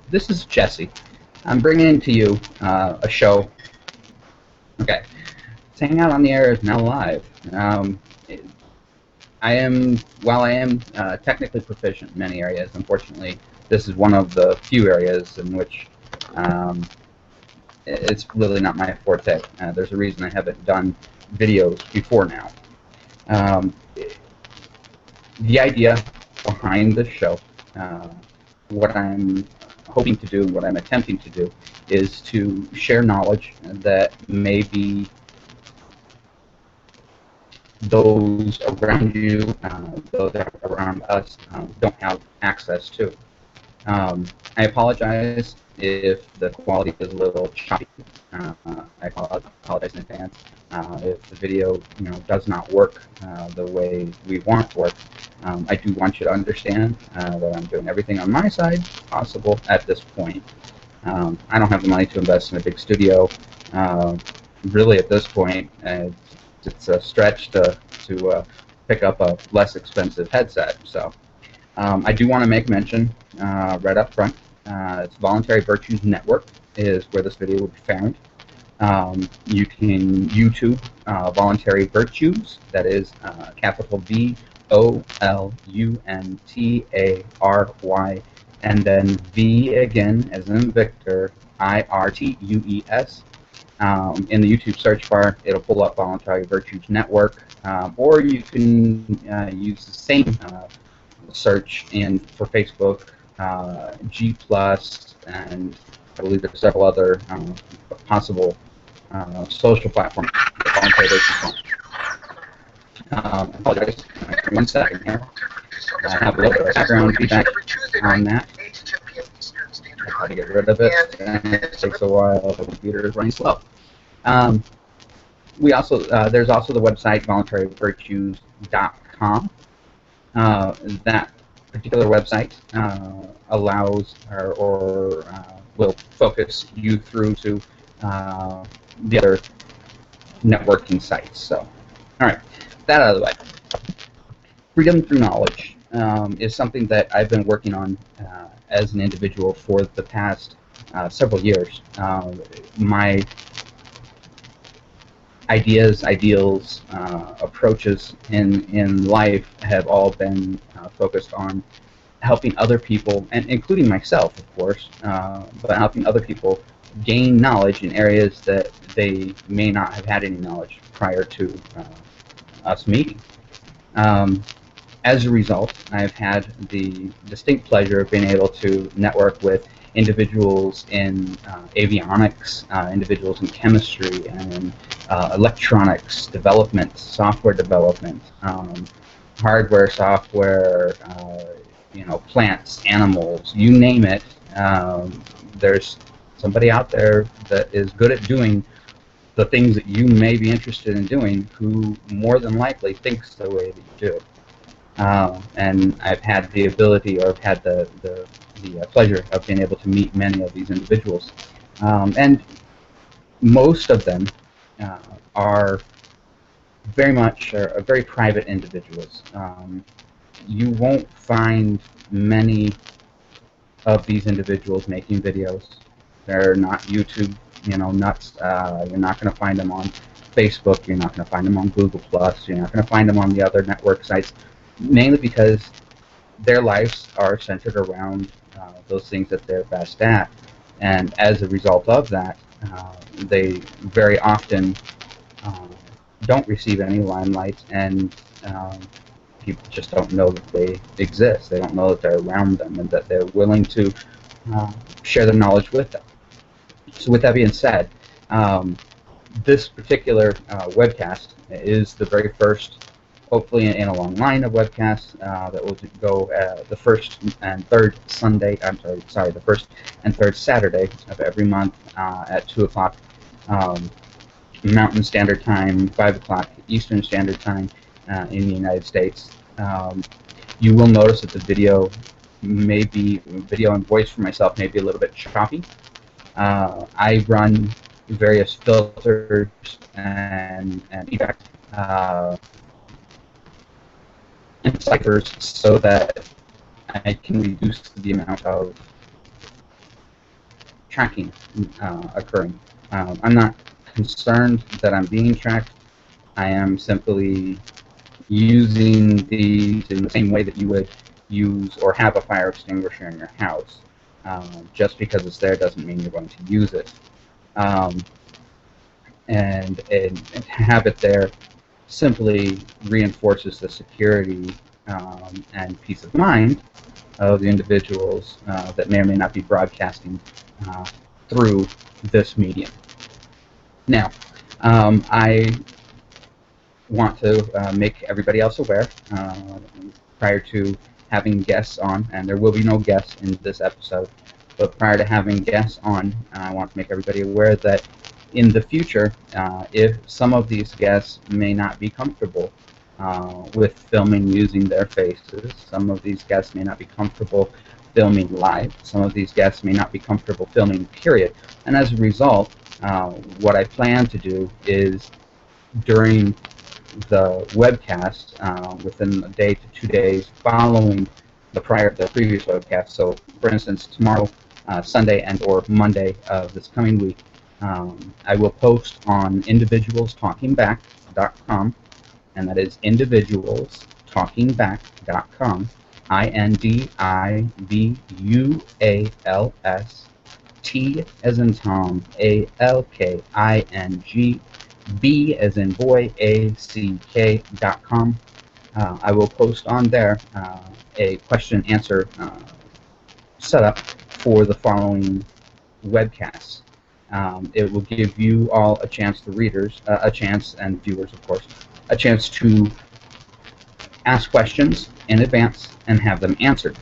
This is Jesse. I'm bringing to you a show. Okay, it's Hang Out on the Air is now live. While I am technically proficient in many areas, unfortunately, this is one of the few areas in which um, it's really not my forte. There's a reason I haven't done videos before now. Um, the idea behind this show, what I'm hoping to do and what I'm attempting to do, is to share knowledge that maybe those around you, those around us, don't have access to. I apologize if the quality is a little choppy. I apologize in advance if the video, does not work the way we want it to work. I do want you to understand that I'm doing everything on my side possible at this point. I don't have the money to invest in a big studio. Really, at this point, it's a stretch to pick up a less expensive headset. So I do want to make mention right up front. It's Voluntary Virtues Network is where this video will be found. You can YouTube Voluntary Virtues. That is capital VOLUNTARY, and then V again as in Victor, IRTUES. In the YouTube search bar, it'll pull up Voluntary Virtues Network, or you can use the same search for Facebook, G+, and I believe there's several other possible social platforms. I apologize. 1 second here. I have a little bit of background feedback on that. I try to get rid of it, and it takes a while. The computer is running slow. There's also the website voluntaryvirtues.com. That particular website allows or will focus you through to the other networking sites. So, all right, that out of the way. Freedom through knowledge is something that I've been working on as an individual for the past several years. My ideas, ideals, approaches in life have all been focused on helping other people, and including myself, of course, but helping other people gain knowledge in areas that they may not have had any knowledge prior to us meeting. As a result, I've had the distinct pleasure of being able to network with individuals in avionics, individuals in chemistry, and electronics development, software development, hardware, software, plants, animals, you name it. There's somebody out there that is good at doing the things that you may be interested in doing, who more than likely thinks the way that you do. And I've had the ability, or I've had the pleasure of being able to meet many of these individuals. And most of them are very private individuals. You won't find many of these individuals making videos. They're not YouTube, nuts. You're not going to find them on Facebook. You're not going to find them on Google+. You're not going to find them on the other network sites, mainly because their lives are centered around those things that they're best at. And as a result of that, they very often don't receive any limelight, and people just don't know that they exist. They don't know that they're around them and that they're willing to share their knowledge with them. So with that being said, this particular webcast is the very first, hopefully in a long line of webcasts that will go the first and third Saturday of every month at 2 o'clock Mountain Standard Time, 5 o'clock Eastern Standard Time in the United States. You will notice that the video and voice for myself may be a little bit choppy. I run various filters and effects and ciphers so that I can reduce the amount of tracking occurring. I'm not concerned that I'm being tracked. I am simply using these in the same way that you would use or have a fire extinguisher in your house. Just because it's there doesn't mean you're going to use it. And to have it there simply reinforces the security and peace of mind of the individuals that may or may not be broadcasting through this medium. Now, I want to make everybody else aware prior to having guests on, and there will be no guests in this episode, but prior to having guests on, I want to make everybody aware that in the future, if some of these guests may not be comfortable with filming using their faces, some of these guests may not be comfortable filming live, some of these guests may not be comfortable filming, period. And as a result, what I plan to do is during the webcast, within a day to 2 days following the previous webcast. So, for instance, tomorrow, Sunday and or Monday of this coming week, I will post on individualstalkingback.com, and that is individualstalkingback.com, INDIVUALS, T as in Tom, ALKING, B as in boy, ACK.com. I will post on there a question and answer setup for the following webcasts. It will give you all a chance, the readers, a chance, and viewers, of course, a chance to ask questions in advance and have them answered.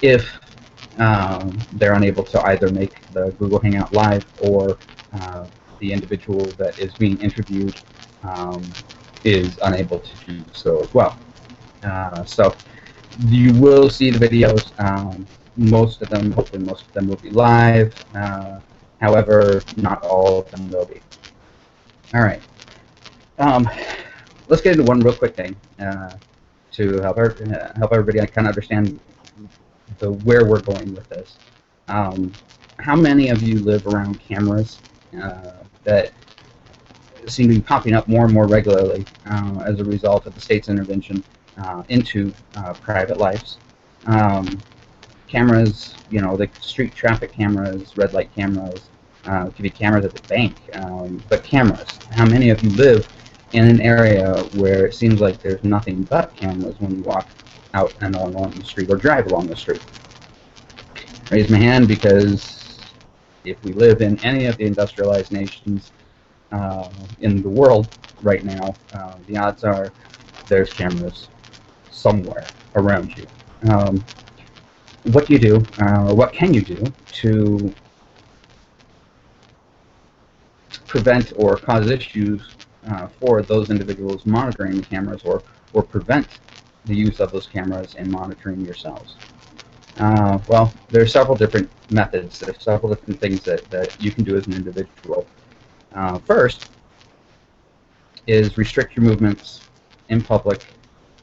If they're unable to either make the Google Hangout Live or the individual that is being interviewed is unable to do so as well. So you will see the videos. Most of them, hopefully most of them will be live. However, not all of them will be. All right. Let's get into one real quick thing to help everybody kind of understand where we're going with this. How many of you live around cameras that seem to be popping up more and more regularly as a result of the state's intervention into private lives? Cameras, you know, like street traffic cameras, red light cameras, could be cameras at the bank, but cameras. How many of you live in an area where it seems like there's nothing but cameras when you walk out and along the street or drive along the street? Raise my hand, because if we live in any of the industrialized nations in the world right now, the odds are there's cameras somewhere around you. What do you do, or what can you do to prevent or cause issues for those individuals monitoring the cameras, or prevent the use of those cameras and monitoring yourselves? Well, there are several different methods. There are several different things that you can do as an individual. First is restrict your movements in public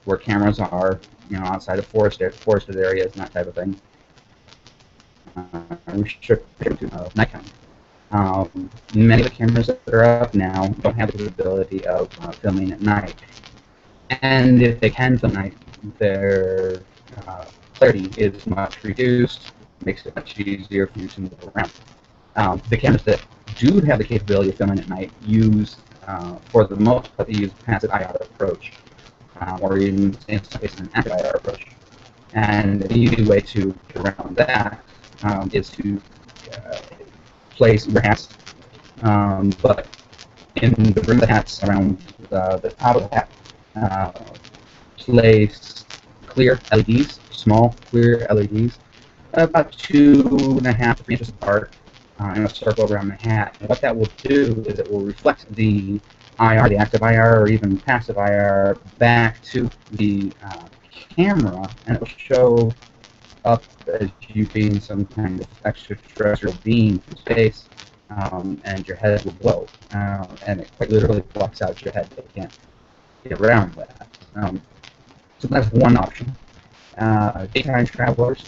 where cameras are, you know, outside of forested areas and that type of thing. Restrict to nighttime. Many of the cameras that are up now don't have the capability of filming at night. And if they can film at night, their clarity is much reduced, makes it much easier for you to move around. The cameras that do have the capability of filming at night use, for the most part, they use a passive IR approach, or even in some cases an active IR approach. And the easy way to get around that is to place your hats, but in the brim of the hats, around the top of the hat, place clear LEDs, small clear LEDs, about 2.5 to 3 inches apart, in a circle around the hat. And what that will do is it will reflect the IR, the active IR, or even passive IR back to the camera, and it will show up as you being some kind of extraterrestrial being from space, and your head will glow, and it quite literally blocks out your head. You can't get around that. So that's one option. Daytime travelers,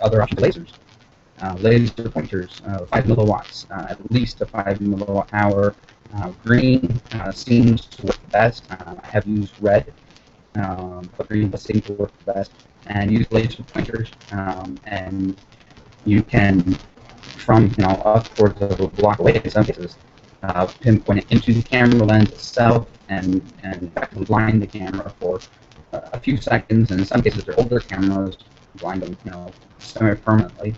other options, lasers. laser pointers, 5 milliwatts, at least a 5 milliwatt hour. Green seems to work best. I have used red, but green does seem to work best. And use laser pointers, and you can, from upwards of a block away in some cases, pinpoint it into the camera lens itself and effectively blind the camera for a few seconds. And in some cases, they're older cameras, blind them, semi-permanently.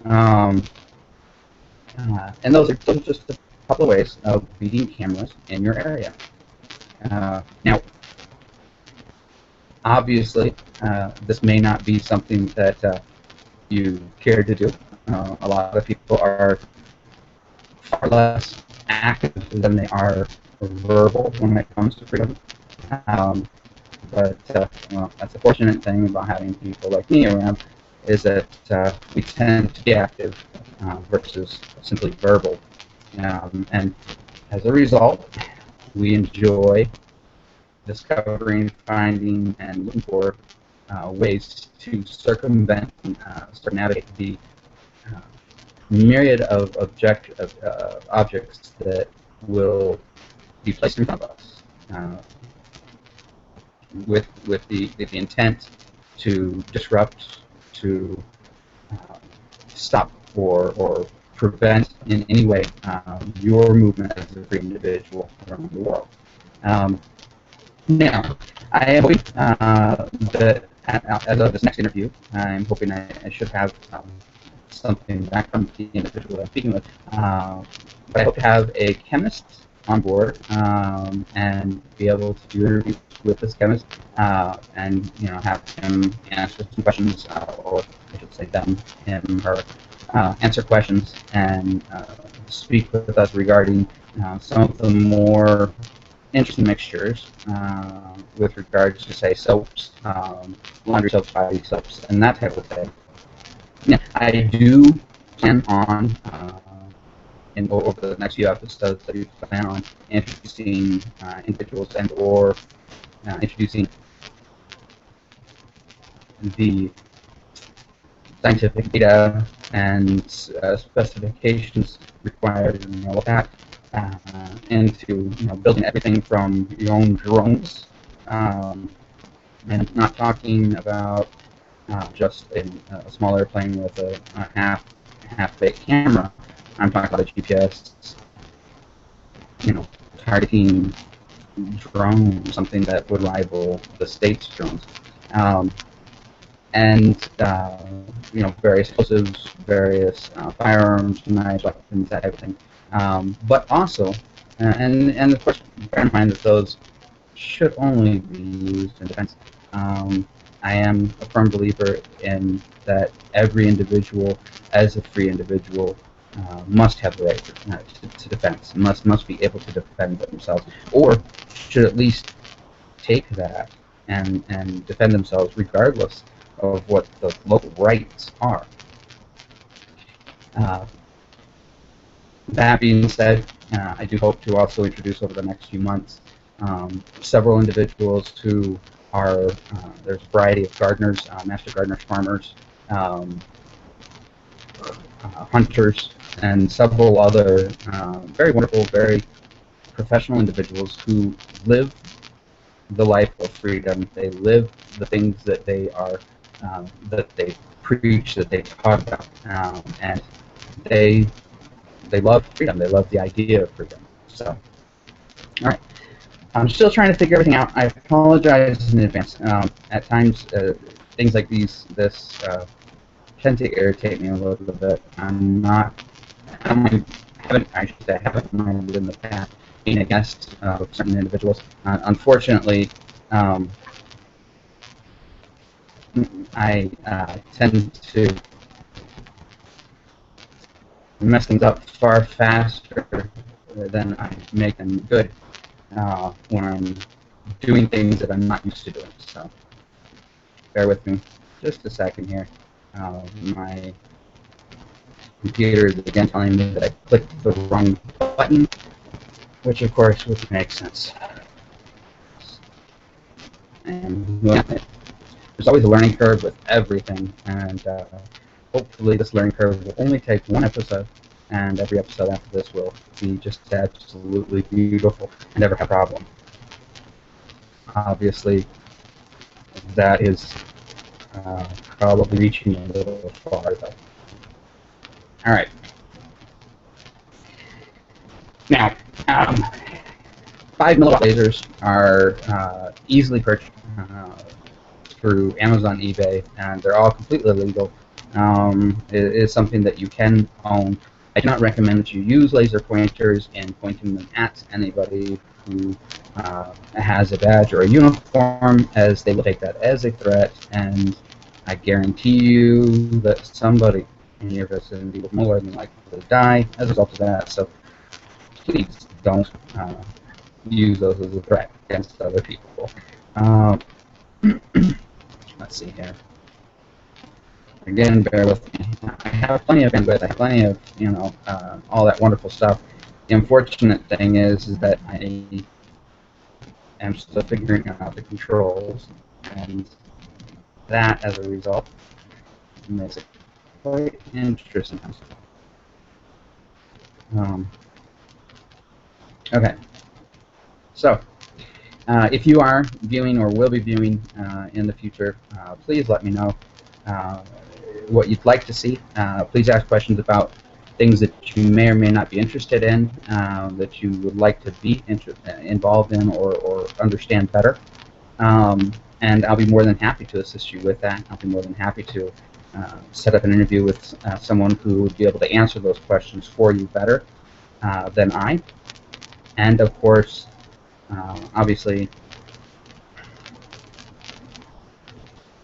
And those are just a couple of ways of reading cameras in your area. Now, obviously, this may not be something that you care to do. A lot of people are far less active than they are verbal when it comes to freedom. But that's the fortunate thing about having people like me around, is that we tend to be active versus simply verbal. And as a result, we enjoy discovering, finding, and looking for ways to circumvent and circumnavigate the myriad of objects that will be placed in front of us, with the intent to disrupt, to stop, or prevent in any way your movement as a free individual around the world. Now, I am hoping that as of this next interview, I'm hoping I should have something back from the individual that I'm speaking with. But I hope to have a chemist on board and be able to do interviews with this chemist and have him answer some questions, or I should say them, him, her, answer questions and speak with us regarding some of the more interesting mixtures with regards to, say, soaps, laundry soaps, body soaps, and that type of thing. Now, I do plan on, over the next few episodes, I do plan on introducing individuals and/or introducing the scientific data and specifications required and all of that into building everything from your own drones, and not talking about just a small airplane with a half-baked camera. I'm talking about a GPS, targeting drone, something that would rival the state's drones, and various explosives, various firearms, knives, weapons, that type of thing. But also, and of course, bear in mind that those should only be used in defense. I am a firm believer in that every individual, as a free individual, must have the right to defense, must be able to defend themselves, or should at least take that and defend themselves regardless of what the local rights are. That being said, I do hope to also introduce over the next few months several individuals who are, there's a variety of gardeners, master gardeners, farmers, hunters, and several other very wonderful, very professional individuals who live the life of freedom. They live the things that they are, that they preach, that they talk about, and they love freedom. They love the idea of freedom. So, all right. I'm still trying to figure everything out. I apologize in advance. At times, things like this tend to irritate me a little bit. I haven't minded in the past being a guest of certain individuals. Unfortunately, I tend to mess things up far faster than I make them good when I'm doing things that I'm not used to doing. So bear with me just a second here. My computer is again telling me that I clicked the wrong button, which of course would make sense. And there's always a learning curve with everything, and hopefully this learning curve will only take one episode, and every episode after this will be just absolutely beautiful and never have a problem. Obviously, that is probably reaching a little far, though. All right. Now, 5 milliwatt lasers are easily purchased through Amazon, eBay, and they're all completely legal. It is something that you can own. I do not recommend that you use laser pointers in pointing them at anybody who has a badge or a uniform, as they will take that as a threat, and I guarantee you that somebody in your vicinity will more than likely die as a result of that. So please don't use those as a threat against other people. Let's see here. Again, bear with me. I have plenty of bandwidth. I have plenty of, all that wonderful stuff. The unfortunate thing is that I am still figuring out the controls, and that, as a result, makes it quite interesting. Okay. So, if you are viewing or will be viewing in the future, please let me know what you'd like to see. Please ask questions about things that you may or may not be interested in, that you would like to be involved in or understand better. And I'll be more than happy to assist you with that. I'll be more than happy to set up an interview with someone who would be able to answer those questions for you better than I. And of course, obviously,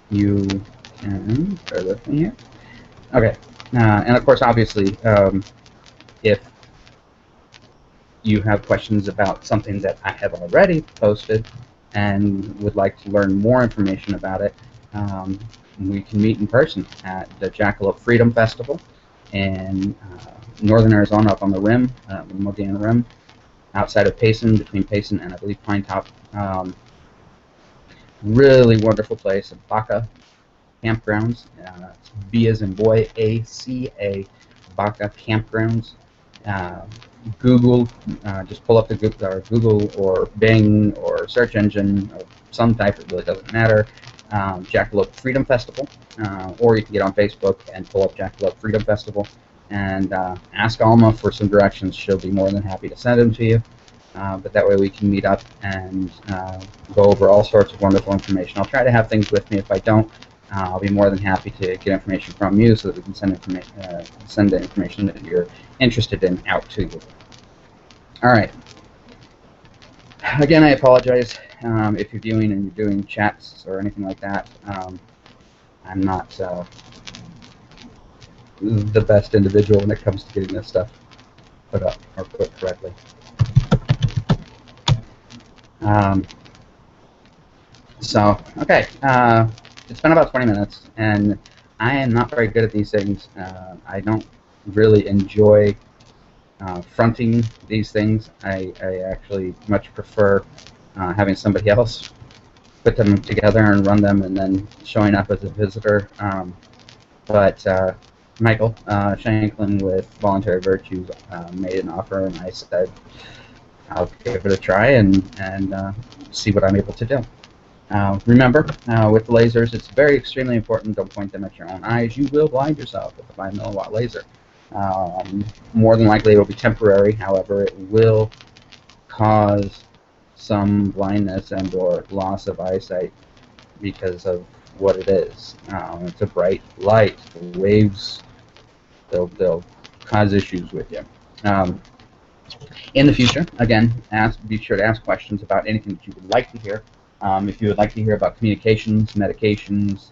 you can bear with me here. Okay, and of course, obviously, if you have questions about something that I have already posted and would like to learn more information about it, we can meet in person at the Jackalope Freedom Festival in northern Arizona, up on the rim, the Modena Rim, outside of Payson, between Payson and I believe Pine Top. Really wonderful place, Baca Campgrounds. It's B as in boy, A-C-A, Baca Campgrounds. Google, just pull up the Google or Bing or search engine of some type, it really doesn't matter. Jackalope Freedom Festival, or you can get on Facebook and pull up Jackalope Freedom Festival and ask Alma for some directions. She'll be more than happy to send them to you. But that way we can meet up and go over all sorts of wonderful information. I'll try to have things with me. If I don't, I'll be more than happy to get information from you so that we can send the information that you're interested in out to you. All right. Again, I apologize if you're viewing and you're doing chats or anything like that. I'm not the best individual when it comes to getting this stuff put up or put correctly. Okay, it's been about 20 minutes, and I am not very good at these things. I don't really enjoy fronting these things. I actually much prefer having somebody else put them together and run them, and then showing up as a visitor. But Michael Shanklin with Voluntary Virtues made an offer, and I said I'll give it a try and see what I'm able to do. Remember, with the lasers, it's very extremely important. Don't point them at your own eyes. You will blind yourself with a 5 milliwatt laser. More than likely, it will be temporary. However, it will cause some blindness and/or loss of eyesight because of what it is. It's a bright light. The waves, they'll cause issues with you. In the future, again, be sure to ask questions about anything that you would like to hear. If you would like to hear about communications, medications,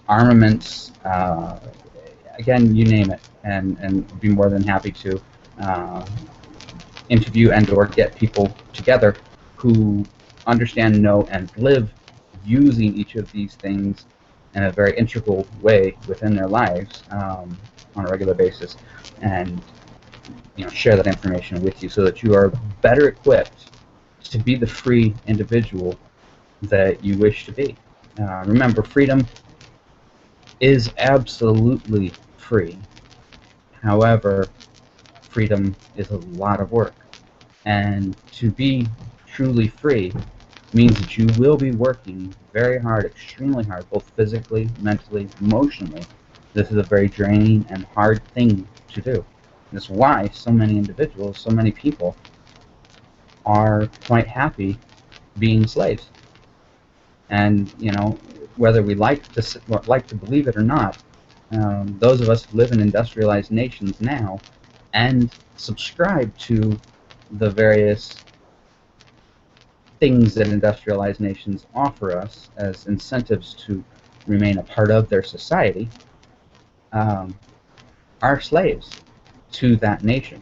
armaments, again, you name it, and be more than happy to interview and/or get people together who understand, know, and live using each of these things in a very integral way within their lives on a regular basis, and share that information with you so that you are better equipped to be the free individual that you wish to be. Remember, freedom is absolutely free. However, freedom is a lot of work. And to be truly free means that you will be working very hard, extremely hard, both physically, mentally, emotionally. This is a very draining and hard thing to do. That's why so many individuals, so many people are quite happy being slaves. And, you know, whether we like to believe it or not, those of us who live in industrialized nations now and subscribe to the various things that industrialized nations offer us as incentives to remain a part of their society, are slaves to that nation.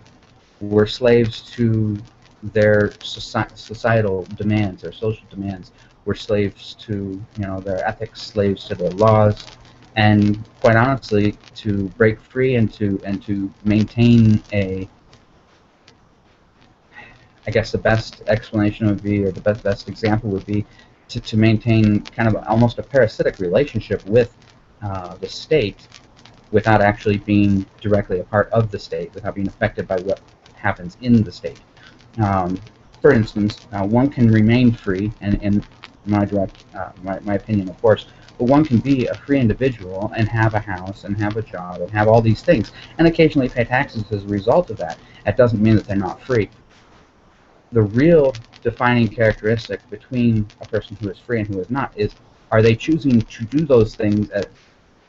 We're slaves to their societal demands, their social demands. We're slaves to, you know, their ethics, slaves to their laws, and quite honestly, to break free and to maintain a, I guess the best explanation would be, or the best example would be, to maintain kind of almost a parasitic relationship with the state, without actually being directly a part of the state, without being affected by what happens in the state. For instance, one can remain free, and in my opinion, of course, but one can be a free individual and have a house and have a job and have all these things, and occasionally pay taxes as a result of that. That doesn't mean that they're not free. The real defining characteristic between a person who is free and who is not is, are they choosing to do those things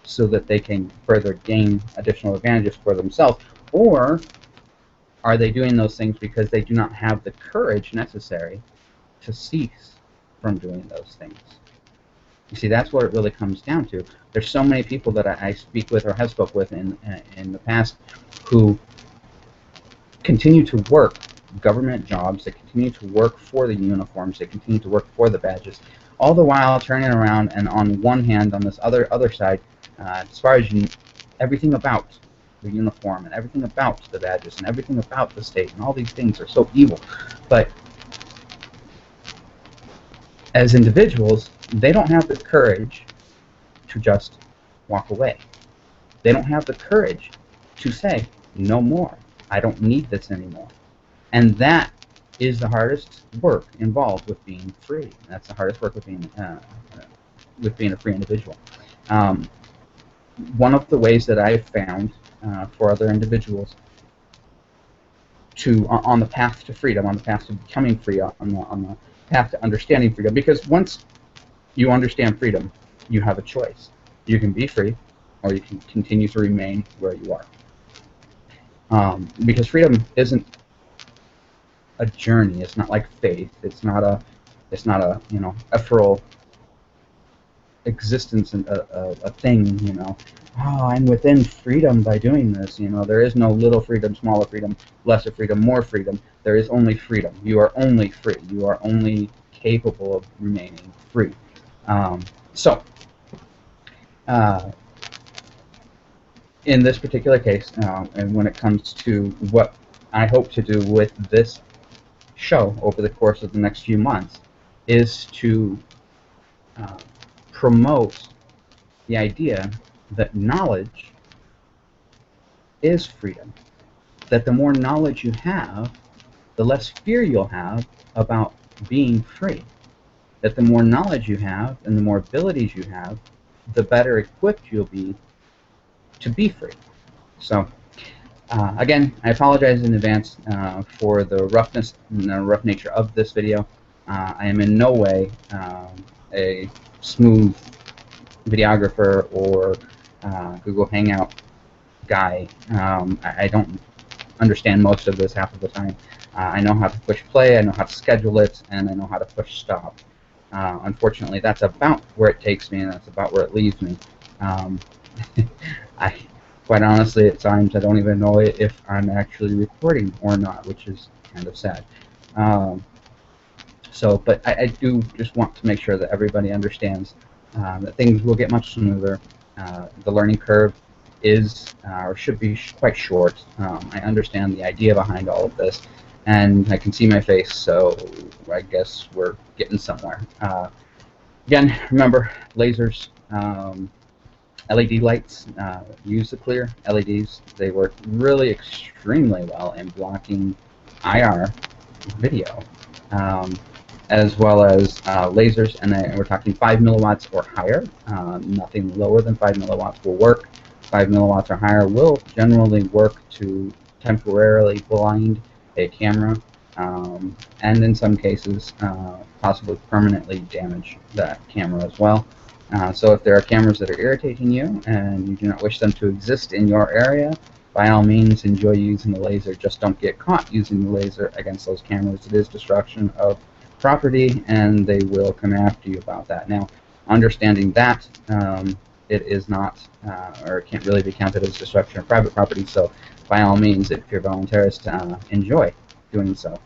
so that they can further gain additional advantages for themselves, or are they doing those things because they do not have the courage necessary to cease from doing those things? You see, that's what it really comes down to. There's so many people that I speak with or have spoke with in the past who continue to work government jobs, they continue to work for the uniforms, they continue to work for the badges, all the while turning around and on one hand, on this other side, disparaging everything about the uniform and everything about the badges and everything about the state, and all these things are so evil. But as individuals, they don't have the courage to just walk away. They don't have the courage to say, no more, I don't need this anymore. And that is the hardest work involved with being free. That's the hardest work with being a free individual. One of the ways that I've found for other individuals to on the path to freedom, on the path to becoming free, on the path to understanding freedom, because once you understand freedom, you have a choice. You can be free, or you can continue to remain where you are. Because freedom isn't a journey. It's not like faith. It's not a ephemeral existence and a thing. Oh, I'm within freedom by doing this. There is no little freedom, smaller freedom, lesser freedom, more freedom. There is only freedom. You are only free. You are only capable of remaining free. In this particular case, and when it comes to what I hope to do with this show over the course of the next few months, is to promote the idea that knowledge is freedom. That the more knowledge you have, the less fear you'll have about being free. That the more knowledge you have and the more abilities you have, the better equipped you'll be to be free. So, again, I apologize in advance for the roughness and the rough nature of this video. I am in no way a smooth videographer or Google Hangout guy. I don't understand most of this half of the time. I know how to push play, I know how to schedule it, and I know how to push stop. Unfortunately, that's about where it takes me, and that's about where it leaves me. Quite honestly, at times I don't even know if I'm actually recording or not, which is kind of sad. But I do just want to make sure that everybody understands that things will get much smoother. The learning curve is, or should be, quite short. I understand the idea behind all of this, and I can see my face, so I guess we're getting somewhere. Again, remember, lasers, LED lights use the clear LEDs. They work really extremely well in blocking IR video, as well as lasers, and we're talking 5 milliwatts or higher. Nothing lower than 5 milliwatts will work. 5 milliwatts or higher will generally work to temporarily blind a camera, and in some cases possibly permanently damage that camera as well. So if there are cameras that are irritating you and you do not wish them to exist in your area, by all means enjoy using the laser. Just don't get caught using the laser against those cameras. It is destruction of property, and they will come after you about that. Now, understanding that, it is not, or it can't really be counted as destruction of private property, so by all means, if you're voluntarist, enjoy doing so.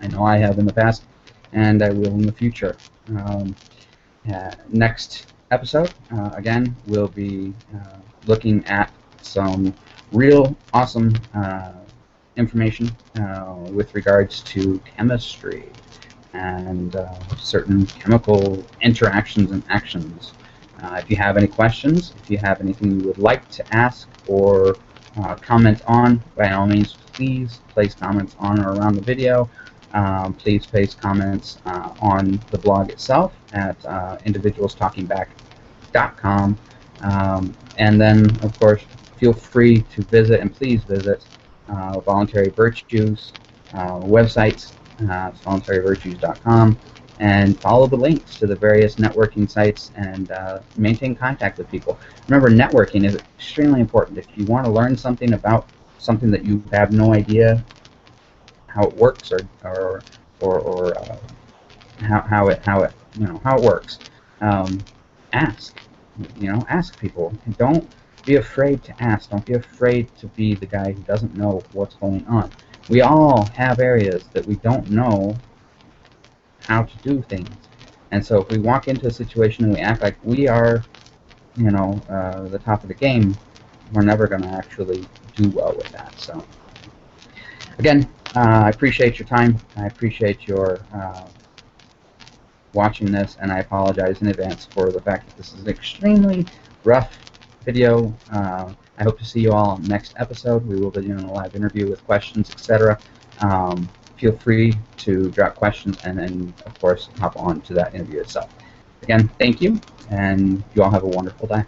I know I have in the past, and I will in the future. Next episode, again, we'll be looking at some real awesome information with regards to chemistry and certain chemical interactions and actions. If you have any questions, if you have anything you would like to ask or comment on, by all means, please place comments on or around the video. Please place comments on the blog itself at individualstalkingback.com. And then, of course, feel free to visit, and please visit, Voluntary Virtues websites, voluntaryvirtues.com, and follow the links to the various networking sites and maintain contact with people. Remember, networking is extremely important. If you want to learn something about something that you have no idea how it works or how it works, ask. Ask people. And don't be afraid to ask. Don't be afraid to be the guy who doesn't know what's going on. We all have areas that we don't know how to do things, and so if we walk into a situation and we act like we are, the top of the game, we're never going to actually do well with that. So, again, I appreciate your time. I appreciate your watching this, and I apologize in advance for the fact that this is an extremely rough video. I hope to see you all next episode. We will be doing a live interview with questions, etc. Feel free to drop questions and then, of course, hop on to that interview itself. Again, thank you, and you all have a wonderful day.